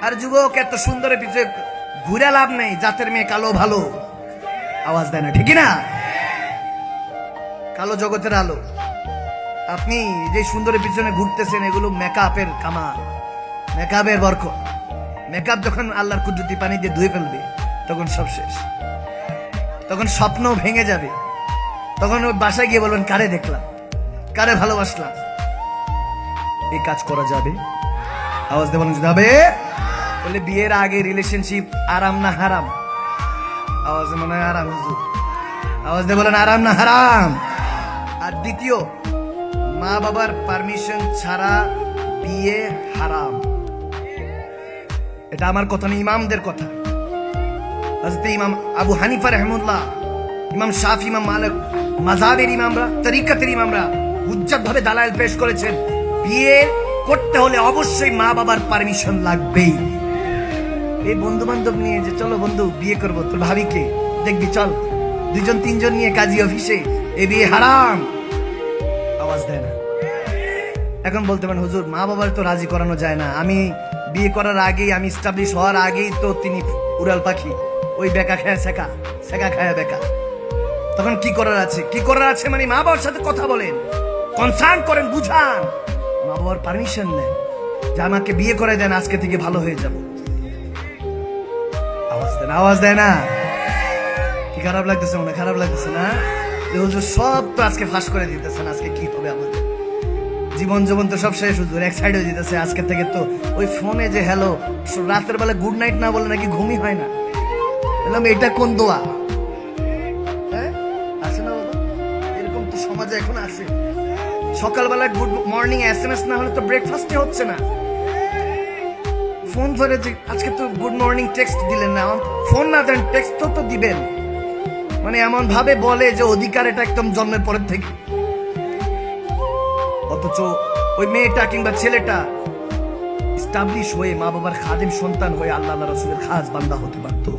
আর যুবক এত সুন্দরের পিছনে ঘুরে লাভ নেই, জাতের মেয়ে কালো ভালো, আওয়াজ দেয় না, ঠিক না? কালো জগতের আলো। আপনি যে সুন্দরের পিছনে ঘুরতেছেন এগুলো মেকআপের কামাল, মেকআপের বরকত। মেকআপ যখন আল্লাহর কুদরতি পানি দিয়ে ধুয়ে ফেলবে তখন সব শেষ, তখন স্বপ্ন ভেঙে যাবে। তখন ওই বাসায় গিয়ে বলবেন কারে দেখলাম, কারে ভালোবাসলাম। এই কাজ করা যাবে? আওয়াজ দিয়ে বলেন যাবে। বলে বিয়ের আগে রিলেশনশিপ আরাম না হারাম? আওয়াজে মনে হয় আরাম। হুজুর আওয়াজ দিয়ে বলেন আরাম না হারাম? আর দ্বিতীয়, মা বাবার পারমিশন ছাড়া বিয়ে হারাম। এটা আমার কথা না, ইমামদের কথা। হযরত ইমাম আবু হানিফা রাহিমাহুল্লাহ, ইমাম শাফি, ইমাম মালিক, মাযহাবের ইমামরা, তরিকতের ইমামরা হুজ্জত ভাবে দালাইল পেশ করেছেন, বিয়ে করতে হলে অবশ্যই মা বাবার পারমিশন লাগবেই। এই বন্ধু বান্ধব নিয়ে যে চলো বন্ধু বিয়ে করবো, তোর ভাবিকে দেখবি, চল দুইজন তিনজন নিয়ে কাজী অফিসে, এ বিয়ে হারাম। আওয়াজ দেয় না। এখন বলতে পারেন হুজুর মা বাবার তো রাজি করানো যায় না, আমি বিয়ে করার আগেই, আমি এস্টাবলিশ হওয়ার আগেই তো তিনি উড়াল পাখি, ওই বেকা খায় সেকা, সেকা খায় বেকা। তখন কি করার আছে? কি করার আছে মানে মা বাবার সাথে কথা বলেন, কনসার্ন করেন, বুঝান, মা বাবার পারমিশন নেন যে আমাকে বিয়ে করে দেন, আজকে থেকে ভালো হয়ে যাব। আওয়াজ দেন, আওয়াজ দেয় না? কি খারাপ লাগতেছে? মনে খারাপ লাগতেছে না? হুজুর সব তো আজকে ফাঁস করে দিতেছেন, আজকে কি হবে আমাদের? জীবন জীবন তো সব শেষ হুজুর, এক সাইড হয়ে যেতেছে আজকে থেকে। তো ওই ফোনে যে হ্যালো, রাতের বেলা গুড নাইট না বলে নাকি ঘুমই হয় না। বললাম এটা কোন দোয়া? হ্যাঁ আছে না বাবা? এরকম তো সমাজে এখন আছে। সকালবেলা গুড মর্নিং SMS না হলে তো ব্রেকফাস্টে হচ্ছে না। ফোন ধরে যে আজকে তো গুড মর্নিং টেক্সট দিলেন না, ফোন না দেন টেক্সট তো দিবেন। মানে এমন ভাবে বলে যে অধিকার এটা একদম জন্মের পরের থেকে। অথচ ওই মেয়েটা কিংবা ছেলেটা এস্টাবলিশ হয়ে মা বাবার খাদেম সন্তান হয়ে আল্লাহ রাসূলের খাস বান্দা হতে পারতো।